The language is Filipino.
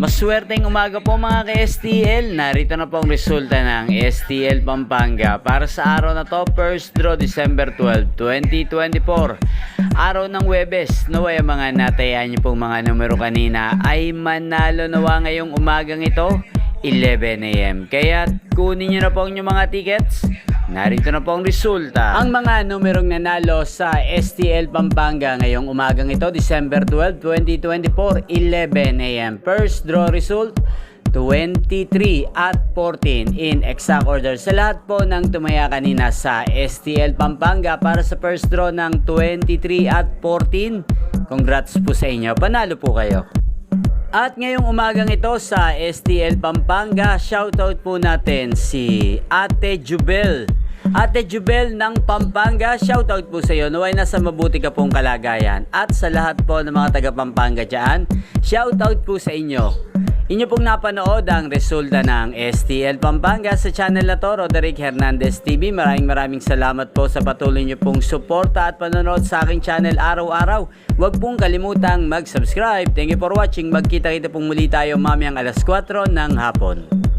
Maswerteng umaga po mga ka-STL. Narito na po ang resulta ng STL Pampanga para sa araw na to, first draw December 12, 2024. Araw ng Huwebes. Naway ang mga natayaan niyo pong mga numero kanina ay manalo nawa ngayong umagang ito, 11 AM. Kaya kunin niyo na po ang inyong mga tickets. Narito na po ang resulta. Ang mga numerong nanalo sa STL Pampanga ngayong umagang ito, December 12, 2024, 11 AM. First draw result, 23 at 14 in exact order. Sa lahat po ng tumaya kanina sa STL Pampanga para sa first draw ng 23 at 14, congrats po sa inyo. Panalo po kayo. At ngayong umagang ito sa STL Pampanga, shoutout po natin si Ate Jubel. Ate Jubel ng Pampanga, shoutout po sa iyo. Naway nasa mabuti ka pong kalagayan. At sa lahat po ng mga taga Pampanga dyan, shoutout po sa inyo. Inyo pong napanood ang resulta ng STL Pampanga sa channel na to, Roderick Hernandez TV. Maraming salamat po sa patuloy nyo pong suporta at panonood sa aking channel araw-araw. Huwag pong kalimutang mag-subscribe. Thank you for watching. Magkita-kita pong muli tayo mamayang alas 4 ng hapon.